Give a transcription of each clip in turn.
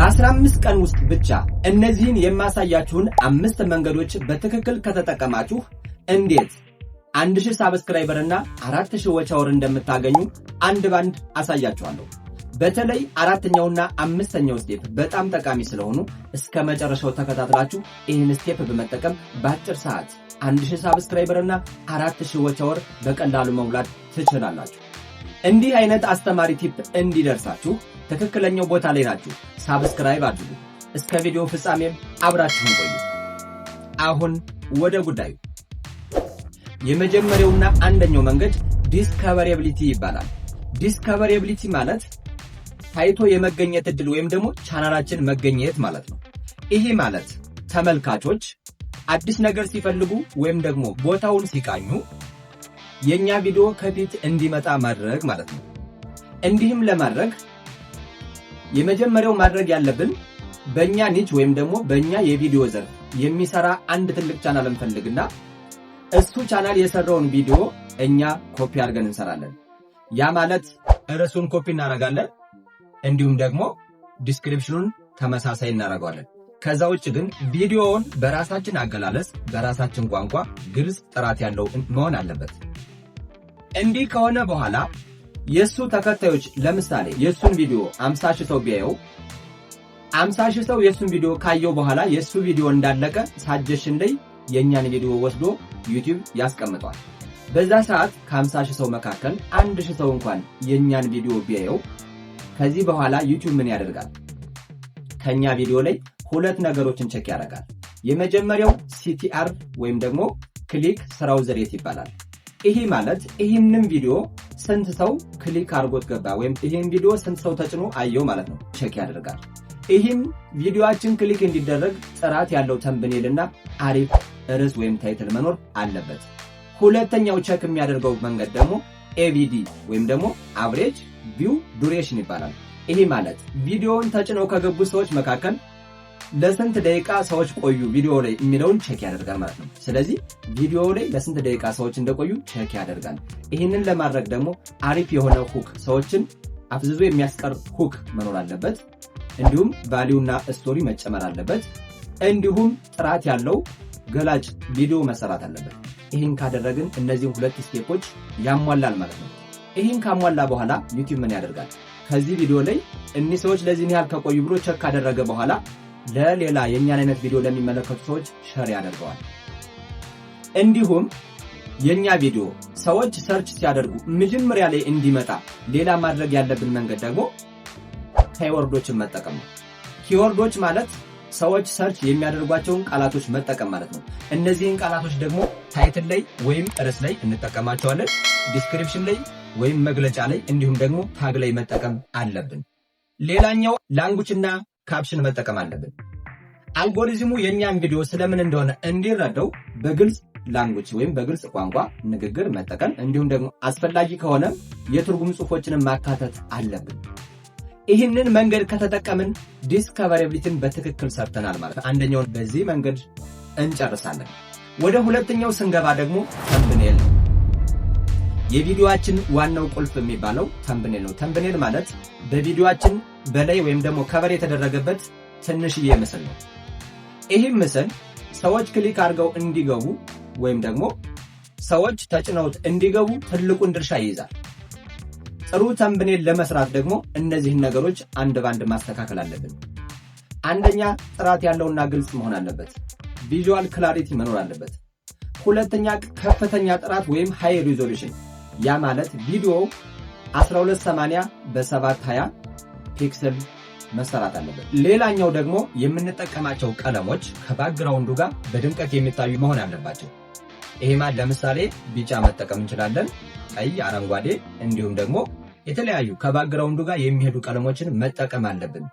በ15 ቀን ውስጥ ብቻ እነዚህን የማሳያችሁን 5 መንገዶች በትክክል ከተጠቀማችሁ እንዴት 1000 ሰብስክራይበር እና 4000 ዋች አወር እንደምታገኙ አንድ ባንድ አሳያችኋለሁ። በተለይ አራተኛውና አምስተኛው ስቴፕ በጣም ጠቃሚ ስለሆኑ እስከ መጨረሻው ተከታትላችሁ ይህን ስቴፕ በመጠቀም በአጭር ሰዓት 1000 ሰብስክራይበር እና 4000 ዋች አወር በቀላሉ መሙላት ትችላላችሁ። እንዲህ አይነት አስተማሪ ቲፕ እንዲደርሳችሁ ትክክለኛው ቦታ ላይ ናችሁ። ሰብስክራይብ አድርጉ። እስከ ቪዲዮ ፍጻሜም አብራችሁን ቆዩ። አሁን ወደ ጉዳዩ። የመጀመሪያውና አንደኛው መንገድ ዲስከቨሬቢሊቲ ይባላል። ዲስከቨሬቢሊቲ ማለት ታይቶ የመገኘት እድል ወይም ደግሞ ቻናላችን መገኘት ማለት ነው። ይሄ ማለት ተመልካቾች አዲስ ነገር ሲፈልጉ ወይም ደግሞ ቦታውን ሲቃኙ የኛ ቪዲዮ ከፊት እንዲመጣ ማድረግ ማለት ነው። እንዲህም ለማድረግ የመጀመሪያው ማድረግ ያለብን በእኛ ኒች ወይም ደግሞ በእኛ የቪዲዮ ዘርፍ የሚሰራ አንድ ትልቅ ቻናል እንፈልግና እሱ ቻናል የሰራውን ቪዲዮ እኛ ኮፒ አድርገን እንሰራለን። ያ ማለት ርዕሱን ኮፒ እናደርጋለን፣ እንዲሁም ደግሞ ዲስክሪፕሽኑን ተመሳሳይ እናደርጋለን። ከዛ ውጭ ግን ቪዲዮውን በራሳችን አገላለጽ በራሳችን ቋንቋ ግልጽ ጥራት ያለው መሆን አለበት። እንዲህ ከሆነ በኋላ የሱ ተከታዮች ለምሳሌ የሱን ቪዲዮ 50000 ሰው ቢያየው 50000 ሰው የሱን ቪዲዮ ካየው በኋላ የሱ ቪዲዮ እንዳለቀ ሳጀሽን ላይ የኛን ቪዲዮ ወስዶ ዩቲዩብ ያስቀምጣል። በዛ ሰዓት ከ50000 ሰው መካከል 1000 ሰው እንኳን የኛን ቪዲዮ ቢያየው ከዚህ በኋላ ዩቲዩብ ምን ያደርጋል? ከኛ ቪዲዮ ላይ ሁለት ነገሮችን ቼክ ያደርጋል። የመጀመሪያው CTR ወይም ደግሞ ክሊክ ስራውዝ ሬት ይባላል። ይሄ ማለት ይሄንን ቪዲዮ ስንት ሰው ክሊክ አድርጎት ገባ ወይም ይሄን ቪዲዮ ስንት ሰው ተጭኖ አየው ማለት ነው ቼክ ያደርጋል። ይሄም ቪዲዮአችን ክሊክ እንዲደረግ ጥራት ያለው ተምብኔልና አሪፍ ርዕስ ወይም ታይትል መኖር አለበት። ሁለተኛው ቼክ የሚያደርገው መንገድ ደግሞ AVD ወይም ደግሞ አቨሬጅ ቪው ዱሬሽን ይባላል። ይሄ ማለት ቪዲዮውን ተጭነው ከገቡ ሰዎች መካከል ለስንት ደቂቃ ሰዎች ቆዩ ቪዲዮ ላይ የሚለውን ቼክ ያደርጋል ማለት ነው። ስለዚህ ቪዲዮ ላይ ለስንት ደቂቃ ሰዎች እንደቆዩ ቼክ ያደርጋል። ይህንን ለማድረግ ደግሞ አሪፍ የሆነ ሁክ ሰዎችን አፍዝዞ የሚያስቀር ሁክ መኖር አለበት። እንዲሁም ቫልዩና ስቶሪ መጨመር አለበት። እንዲሁም ጥራት ያለው ገላጭ ቪዲዮ መሰራት አለበት። ይህን ካደረግን እነዚህን ሁለት ስቴፖች ያሟላል ማለት ነው። ይህን ካሟላ በኋላ ዩቲዩብ ምን ያደርጋል? ከዚህ ቪዲዮ ላይ እኒህ ሰዎች ለዚህ ያህል ከቆዩ ብሎ ቼክ ካደረገ በኋላ ለሌላ የኛን አይነት ቪዲዮ ለሚመለከቱ ሰዎች ሼር ያደርገዋል። እንዲሁም የኛ ቪዲዮ ሰዎች ሰርች ሲያደርጉ መጀመሪያ ላይ እንዲመጣ ሌላ ማድረግ ያለብን መንገድ ደግሞ ኪወርዶችን መጠቀም ነው። ኪወርዶች ማለት ሰዎች ሰርች የሚያደርጓቸውን ቃላቶች መጠቀም ማለት ነው። እነዚህን ቃላቶች ደግሞ ታይትል ላይ ወይም ርዕስ ላይ እንጠቀማቸዋለን፣ ዲስክሪፕሽን ላይ ወይም መግለጫ ላይ እንዲሁም ደግሞ ታግ ላይ መጠቀም አለብን። ሌላኛው ላንጉጅና ካፕሽን መጠቀም አለብን። አልጎሪዝሙ የኛን ቪዲዮ ስለምን እንደሆነ እንዲረዳው በግልጽ ላንጉጅ ወይም በግልጽ ቋንቋ ንግግር መጠቀም እንዲሁም ደግሞ አስፈላጊ ከሆነ የትርጉም ጽሑፎችን ማካተት አለብን። ይህንን መንገድ ከተጠቀምን ዲስከቨሬቢሊቲን በትክክል ሰርተናል ማለት ነው። አንደኛውን በዚህ መንገድ እንጨርሳለን። ወደ ሁለተኛው ስንገባ ደግሞ ተምብኔል ነው። የቪዲዮአችን ዋናው ቁልፍ የሚባለው ተምብኔል ነው። ተምብኔል ማለት በቪዲዮአችን በላይ ወይም ደግሞ ከቨር የተደረገበት ትንሽዬ ምስል ነው። ይህም ምስል ሰዎች ክሊክ አድርገው እንዲገቡ ወይም ደግሞ ሰዎች ተጭነውት እንዲገቡ ትልቁን ድርሻ ይይዛል። ጥሩ ተምብኔል ለመስራት ደግሞ እነዚህን ነገሮች አንድ ባንድ ማስተካከል አለብን። አንደኛ ጥራት ያለውና ግልጽ መሆን አለበት። ቪዥዋል ክላሪቲ መኖር አለበት። ሁለተኛ ከፍተኛ ጥራት ወይም ሃይ ሪዞሉሽን፣ ያ ማለት ቪዲዮ 1280 በ720 ፒክሰል መሰራት አለበት። ሌላኛው ደግሞ የምንጠቀማቸው ቀለሞች ከባክግራውንዱ ጋር በድምቀት የሚታዩ መሆን አለባቸው። ይሄ ማለት ለምሳሌ ቢጫ መጠቀም እንችላለን፣ ቀይ፣ አረንጓዴ እንዲሁም ደግሞ የተለያዩ ከባክግራውንዱ ጋር የሚሄዱ ቀለሞችን መጠቀም አለብን።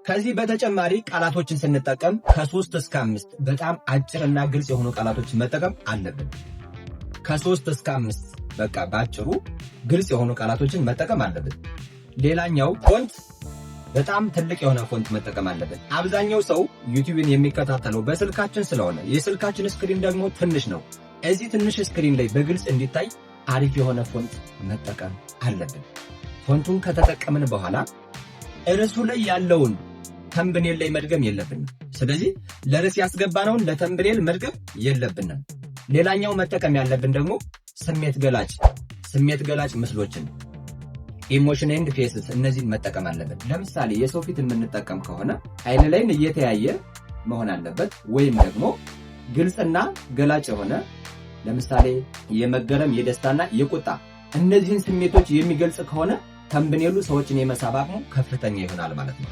ከዚህ በተጨማሪ ቃላቶችን ስንጠቀም ከ3 እስከ 5 በጣም አጭርና ግልጽ የሆኑ ቃላቶችን መጠቀም አለብን። ከ3 እስከ 5 በቃ ባጭሩ ግልጽ የሆኑ ቃላቶችን መጠቀም አለብን። ሌላኛው ፎንት በጣም ትልቅ የሆነ ፎንት መጠቀም አለብን። አብዛኛው ሰው ዩቲዩብን የሚከታተለው በስልካችን ስለሆነ የስልካችን ስክሪን ደግሞ ትንሽ ነው። እዚህ ትንሽ ስክሪን ላይ በግልጽ እንዲታይ አሪፍ የሆነ ፎንት መጠቀም አለብን። ፎንቱን ከተጠቀምን በኋላ ርዕሱ ላይ ያለውን ተምብኔል ላይ መድገም የለብንም። ስለዚህ ለርዕስ ያስገባነውን ለተምብኔል መድገም የለብንም። ሌላኛው መጠቀም ያለብን ደግሞ ስሜት ገላጭ ምስሎችን ኢሞሽን ኤንድ ፌስስ እነዚህን መጠቀም አለብን። ለምሳሌ የሰው ፊት የምንጠቀም ከሆነ አይን ላይን እየተያየ መሆን አለበት፣ ወይም ደግሞ ግልጽና ገላጭ የሆነ ለምሳሌ የመገረም የደስታና የቁጣ እነዚህን ስሜቶች የሚገልጽ ከሆነ ተምብኔሉ ሰዎችን የመሳብ አቅሙ ከፍተኛ ይሆናል ማለት ነው።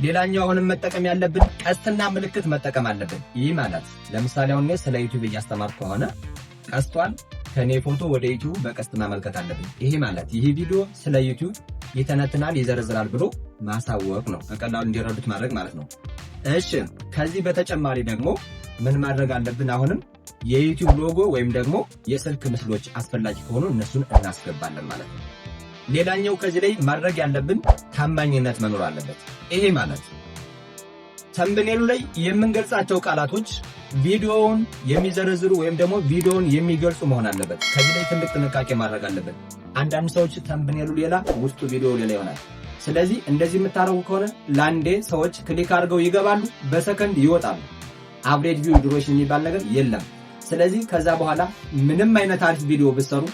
ሌላኛው አሁንም መጠቀም ያለብን ቀስትና ምልክት መጠቀም አለብን። ይህ ማለት ለምሳሌ አሁን ስለ ዩቲዩብ እያስተማርኩ ከሆነ ቀስቷን ከኔ ፎቶ ወደ ዩቲዩብ በቀስት ማመልከት አለብን። ይሄ ማለት ይህ ቪዲዮ ስለ ዩቲዩብ ይተነትናል፣ ይዘረዝራል ብሎ ማሳወቅ ነው። በቀላሉ እንዲረዱት ማድረግ ማለት ነው። እሺ ከዚህ በተጨማሪ ደግሞ ምን ማድረግ አለብን? አሁንም የዩቲዩብ ሎጎ ወይም ደግሞ የስልክ ምስሎች አስፈላጊ ከሆኑ እነሱን እናስገባለን ማለት ነው። ሌላኛው ከዚህ ላይ ማድረግ ያለብን ታማኝነት መኖር አለበት። ይሄ ማለት ተምብኔሉ ላይ የምንገልጻቸው ቃላቶች ቪዲዮውን የሚዘረዝሩ ወይም ደግሞ ቪዲዮውን የሚገልጹ መሆን አለበት። ከዚህ ላይ ትልቅ ጥንቃቄ ማድረግ አለበት። አንዳንድ ሰዎች ተምብኔሉ ሌላ ውስጡ ቪዲዮ ሌላ ይሆናል። ስለዚህ እንደዚህ የምታደርጉ ከሆነ ለአንዴ ሰዎች ክሊክ አድርገው ይገባሉ፣ በሰከንድ ይወጣሉ። አቨሬጅ ቪው ዱሬሽን የሚባል ነገር የለም። ስለዚህ ከዛ በኋላ ምንም አይነት አሪፍ ቪዲዮ ብትሰሩ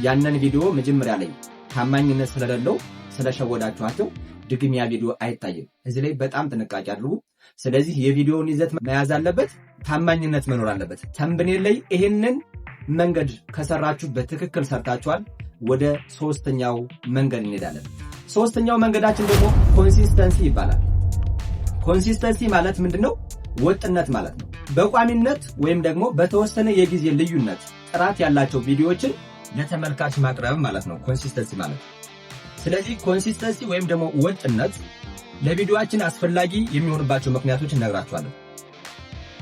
ያንን ቪዲዮ መጀመሪያ ላይ ታማኝነት ስለሌለው ስለሸወዳችኋቸው ድግም ያ ቪዲዮ አይታይም። እዚህ ላይ በጣም ጥንቃቄ አድርጉ። ስለዚህ የቪዲዮውን ይዘት መያዝ አለበት፣ ታማኝነት መኖር አለበት። ተምብኔል ላይ ይሄንን መንገድ ከሰራችሁ በትክክል ሰርታችኋል። ወደ ሶስተኛው መንገድ እንሄዳለን። ሶስተኛው መንገዳችን ደግሞ ኮንሲስተንሲ ይባላል። ኮንሲስተንሲ ማለት ምንድነው? ወጥነት ማለት ነው። በቋሚነት ወይም ደግሞ በተወሰነ የጊዜ ልዩነት ጥራት ያላቸው ቪዲዮዎችን ለተመልካች ማቅረብ ማለት ነው ኮንሲስተንሲ ማለት። ስለዚህ ኮንሲስተንሲ ወይም ደግሞ ወጥነት ለቪዲዮአችን አስፈላጊ የሚሆንባቸው ምክንያቶች እነግራችኋለሁ።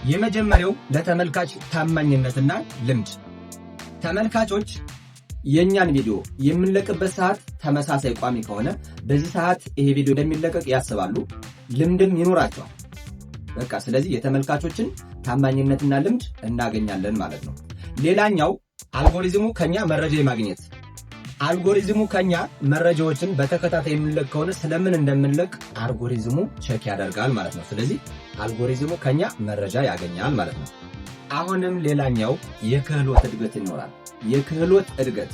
የመጀመሪያው ለተመልካች ታማኝነትና ልምድ። ተመልካቾች የኛን ቪዲዮ የምንለቅበት ሰዓት ተመሳሳይ ቋሚ ከሆነ በዚህ ሰዓት ይሄ ቪዲዮ እንደሚለቀቅ ያስባሉ፣ ልምድም ይኖራቸዋል። በቃ ስለዚህ የተመልካቾችን ታማኝነትና ልምድ እናገኛለን ማለት ነው። ሌላኛው አልጎሪዝሙ ከኛ መረጃ የማግኘት አልጎሪዝሙ ከኛ መረጃዎችን በተከታታይ የምንለቅ ከሆነ ስለምን እንደምንለቅ አልጎሪዝሙ ቼክ ያደርጋል ማለት ነው። ስለዚህ አልጎሪዝሙ ከኛ መረጃ ያገኛል ማለት ነው። አሁንም ሌላኛው የክህሎት እድገት ይኖራል። የክህሎት እድገት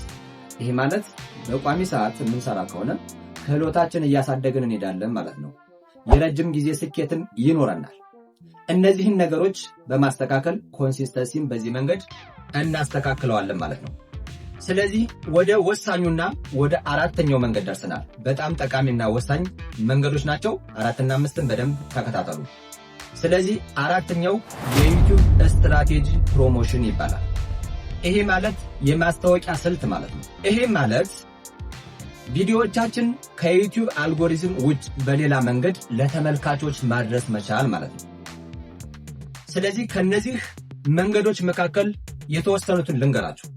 ይሄ ማለት በቋሚ ሰዓት የምንሰራ ከሆነ ክህሎታችን እያሳደግን እንሄዳለን ማለት ነው። የረጅም ጊዜ ስኬትም ይኖረናል። እነዚህን ነገሮች በማስተካከል ኮንሲስተንሲን በዚህ መንገድ እናስተካክለዋለን ማለት ነው። ስለዚህ ወደ ወሳኙና ወደ አራተኛው መንገድ ደርሰናል። በጣም ጠቃሚና ወሳኝ መንገዶች ናቸው። 4 እና 5ን በደንብ ተከታተሉ። ስለዚህ አራተኛው የዩቲዩብ ስትራቴጂ ፕሮሞሽን ይባላል። ይሄ ማለት የማስታወቂያ ስልት ማለት ነው። ይሄ ማለት ቪዲዮዎቻችን ከዩቲዩብ አልጎሪዝም ውጭ በሌላ መንገድ ለተመልካቾች ማድረስ መቻል ማለት ነው። ስለዚህ ከነዚህ መንገዶች መካከል የተወሰኑትን ልንገራችሁ።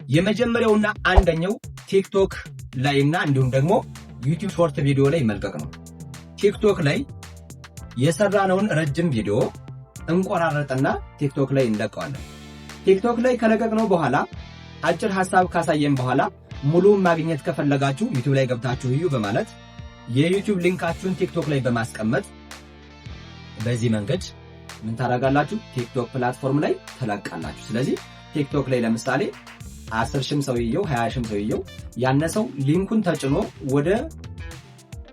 የመጀመሪያውና አንደኛው ቲክቶክ ላይና እንዲሁም ደግሞ ዩቲዩብ ሾርት ቪዲዮ ላይ መልቀቅ ነው። ቲክቶክ ላይ የሰራነውን ረጅም ቪዲዮ እንቆራረጥና ቲክቶክ ላይ እንለቀዋለን። ቲክቶክ ላይ ከለቀቅነው በኋላ አጭር ሐሳብ ካሳየን በኋላ ሙሉውን ማግኘት ከፈለጋችሁ ዩቲዩብ ላይ ገብታችሁ እዩ በማለት የዩቲዩብ ሊንካችሁን ቲክቶክ ላይ በማስቀመጥ በዚህ መንገድ ምን ታደርጋላችሁ? ቲክቶክ ፕላትፎርም ላይ ተለቃላችሁ። ስለዚህ ቲክቶክ ላይ ለምሳሌ 10,000 ሰው ይየው 20,000 ሰው ይየው ያነሰው ሊንኩን ተጭኖ ወደ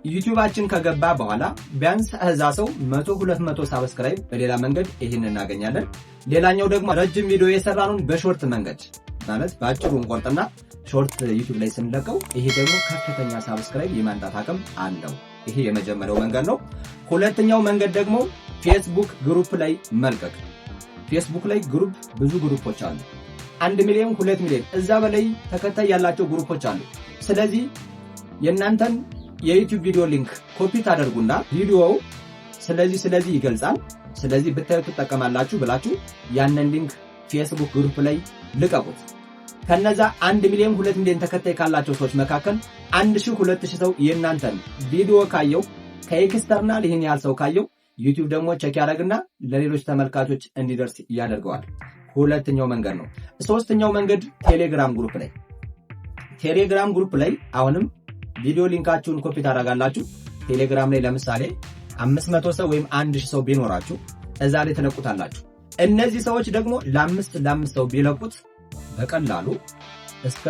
ዩቲዩባችን ከገባ በኋላ ቢያንስ እዛ ሰው 100-200 ሳብስክራይብ በሌላ መንገድ ይሄን እናገኛለን። ሌላኛው ደግሞ ረጅም ቪዲዮ የሰራነውን በሾርት መንገድ ማለት ባጭሩ እንቆርጥና ሾርት ዩቲዩብ ላይ ስንለቀው ይሄ ደግሞ ከፍተኛ ሳብስክራይብ የማንጣት አቅም አለው። ይሄ የመጀመሪያው መንገድ ነው። ሁለተኛው መንገድ ደግሞ ፌስቡክ ግሩፕ ላይ መልቀቅ። ፌስቡክ ላይ ግሩፕ ብዙ ግሩፖች አሉ። 1 ሚሊዮን 2 ሚሊዮን እዛ በላይ ተከታይ ያላቸው ግሩፖች አሉ። ስለዚህ የእናንተን የዩቲዩብ ቪዲዮ ሊንክ ኮፒ ታደርጉና ቪዲዮው ስለዚህ ይገልጻል፣ ስለዚህ ብታዩት ትጠቀማላችሁ ብላችሁ ያንን ሊንክ ፌስቡክ ግሩፕ ላይ ልቀቁት። ከነዛ 1 ሚሊዮን 2 ሚሊዮን ተከታይ ካላቸው ሰዎች መካከል 1,000-2,000 ሰው የእናንተን ቪዲዮ ካየው ከኤክስተርናል ይሄን ያህል ሰው ካየው ዩቲዩብ ደግሞ ቼክ ያደርግና ለሌሎች ተመልካቾች እንዲደርስ ያደርገዋል። ሁለተኛው መንገድ ነው። ሶስተኛው መንገድ ቴሌግራም ግሩፕ ላይ ቴሌግራም ግሩፕ ላይ አሁንም ቪዲዮ ሊንካችሁን ኮፒ ታደርጋላችሁ። ቴሌግራም ላይ ለምሳሌ 500 ሰው ወይም 1000 ሰው ቢኖራችሁ እዛ ላይ ትለቁታላችሁ። እነዚህ ሰዎች ደግሞ ለአምስት ሰው ቢለቁት በቀላሉ እስከ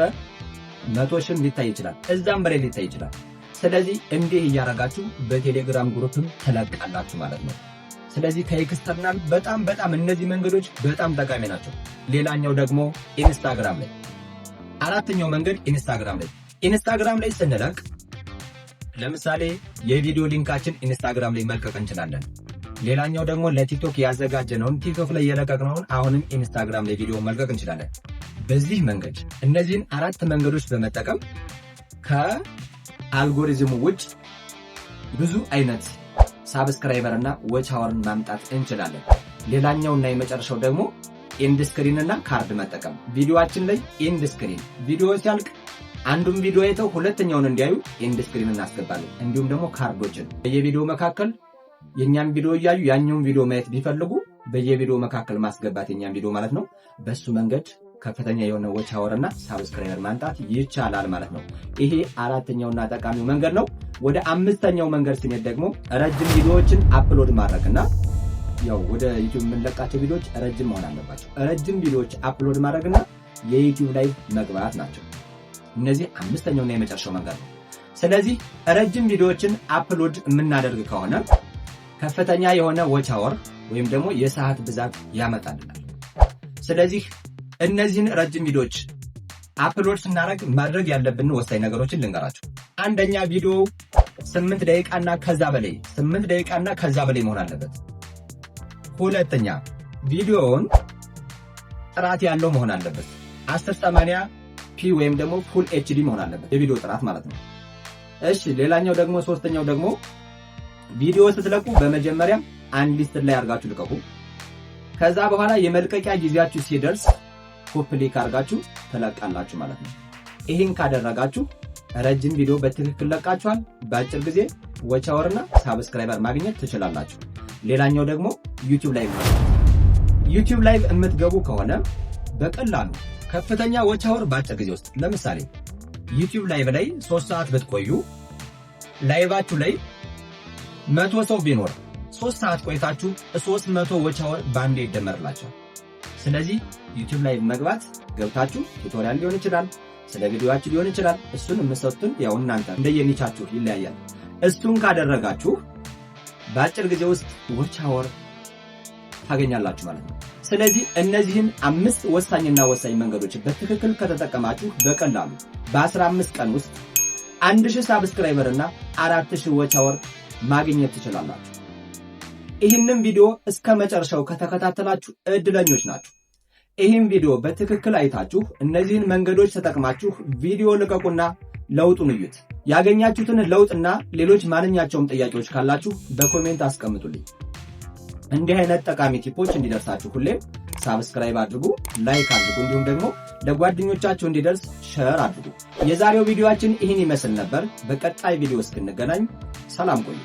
100,000 ሊታይ ይችላል፣ እዛም በላይ ሊታይ ይችላል። ስለዚህ እንዲህ እያደረጋችሁ በቴሌግራም ግሩፕም ትለቃላችሁ ማለት ነው። ስለዚህ ከኤክስተርናል በጣም እነዚህ መንገዶች በጣም ጠቃሚ ናቸው። ሌላኛው ደግሞ ኢንስታግራም ላይ፣ አራተኛው መንገድ ኢንስታግራም ላይ ስንለቅ ለምሳሌ የቪዲዮ ሊንካችን ኢንስታግራም ላይ መልቀቅ እንችላለን። ሌላኛው ደግሞ ለቲክቶክ ያዘጋጀነውን ቲክቶክ ላይ የለቀቅነውን አሁንም ኢንስታግራም ላይ ቪዲዮ መልቀቅ እንችላለን። በዚህ መንገድ እነዚህን 4 መንገዶች በመጠቀም ከአልጎሪዝሙ ውጭ ብዙ አይነት ሳብስክራይበር እና ዎች አወርን ማምጣት እንችላለን። ሌላኛውና የመጨረሻው ደግሞ ኤንድ ስክሪን እና ካርድ መጠቀም። ቪዲዮአችን ላይ ኤንድ ስክሪን ቪዲዮ ሲያልቅ አንዱን ቪዲዮ አይተው ሁለተኛውን እንዲያዩ ኤንድ ስክሪን እናስገባለን። እንዲሁም ደግሞ ካርዶችን በየቪዲዮ መካከል የኛን ቪዲዮ እያዩ ያኛውን ቪዲዮ ማየት ቢፈልጉ በየቪዲዮ መካከል ማስገባት የኛን ቪዲዮ ማለት ነው። በሱ መንገድ ከፍተኛ የሆነ ዎች አወርና ሳብስክራይበር ማምጣት ይቻላል ማለት ነው። ይሄ አራተኛውና ጠቃሚው መንገድ ነው። ወደ አምስተኛው መንገድ ስንሄድ ደግሞ ረጅም ቪዲዮዎችን አፕሎድ ማድረግና ያው ወደ ዩቲዩብ የምንለቃቸው ቪዲዮዎች ረጅም መሆን አለባቸው። ረጅም ቪዲዮዎች አፕሎድ ማድረግና የዩቲዩብ ላይ መግባት ናቸው። እነዚህ አምስተኛውና የመጨረሻው መንገድ ነው። ስለዚህ ረጅም ቪዲዮዎችን አፕሎድ የምናደርግ ከሆነ ከፍተኛ የሆነ ዎች አወር ወይም ደግሞ የሰዓት ብዛት ያመጣልናል። ስለዚህ እነዚህን ረጅም ቪዲዮዎች አፕሎድ ስናደርግ ማድረግ ያለብን ወሳኝ ነገሮችን ልንገራችሁ። አንደኛ ቪዲዮ 8 ደቂቃና ከዛ በላይ መሆን አለበት። ሁለተኛ ቪዲዮውን ጥራት ያለው መሆን አለበት። 1080p ወይም ደግሞ ፉል ኤችዲ መሆን አለበት የቪዲዮ ጥራት ማለት ነው። እሺ ሌላኛው ደግሞ ሶስተኛው ደግሞ ቪዲዮ ስትለቁ በመጀመሪያ አንድ ሊስት ላይ አድርጋችሁ ልቀቁ። ከዛ በኋላ የመልቀቂያ ጊዜያችሁ ሲደርስ ኮፕሊክ አድርጋችሁ ትለቃላችሁ ማለት ነው። ይህን ካደረጋችሁ ረጅም ቪዲዮ በትክክል ለቃችኋል። በአጭር ጊዜ ዎች አወርና ሳብስክራይበር ማግኘት ትችላላችሁ። ሌላኛው ደግሞ ዩቲዩብ ላይቭ የምትገቡ ከሆነ በቀላሉ ከፍተኛ ዎች አወር በአጭር ጊዜ ውስጥ ለምሳሌ ዩቲዩብ ላይቭ ላይ 3 ሰዓት ብትቆዩ ላይቫችሁ ላይ 100 ሰው ቢኖር 3 ሰዓት ቆይታችሁ 300 ዎች አወር ባንዴ ይደመርላችኋል። ስለዚህ ዩቲዩብ ላይ መግባት ገብታችሁ ቱቶሪያል ሊሆን ይችላል፣ ስለ ቪዲዮአችሁ ሊሆን ይችላል። እሱን የምትሰጡን ያው እናንተ እንደየኒቻችሁ ይለያያል። እሱን ካደረጋችሁ በአጭር ጊዜ ውስጥ ዎች አወር ታገኛላችሁ ማለት ነው። ስለዚህ እነዚህን 5 ወሳኝ መንገዶች በትክክል ከተጠቀማችሁ በቀላሉ በ15 ቀን ውስጥ 1000 ሳብስክራይበር እና 4000 ዎች አወር ማግኘት ትችላላችሁ። ይህንን ቪዲዮ እስከ መጨረሻው ከተከታተላችሁ እድለኞች ናችሁ። ይህን ቪዲዮ በትክክል አይታችሁ እነዚህን መንገዶች ተጠቅማችሁ ቪዲዮ ልቀቁና ለውጡን እዩት። ያገኛችሁትን ለውጥና ሌሎች ማንኛቸውም ጥያቄዎች ካላችሁ በኮሜንት አስቀምጡልኝ። እንዲህ አይነት ጠቃሚ ቲፖች እንዲደርሳችሁ ሁሌም ሳብስክራይብ አድርጉ፣ ላይክ አድርጉ፣ እንዲሁም ደግሞ ለጓደኞቻችሁ እንዲደርስ ሼር አድርጉ። የዛሬው ቪዲዮአችን ይህን ይመስል ነበር። በቀጣይ ቪዲዮ እስክንገናኝ ሰላም ቆዩ።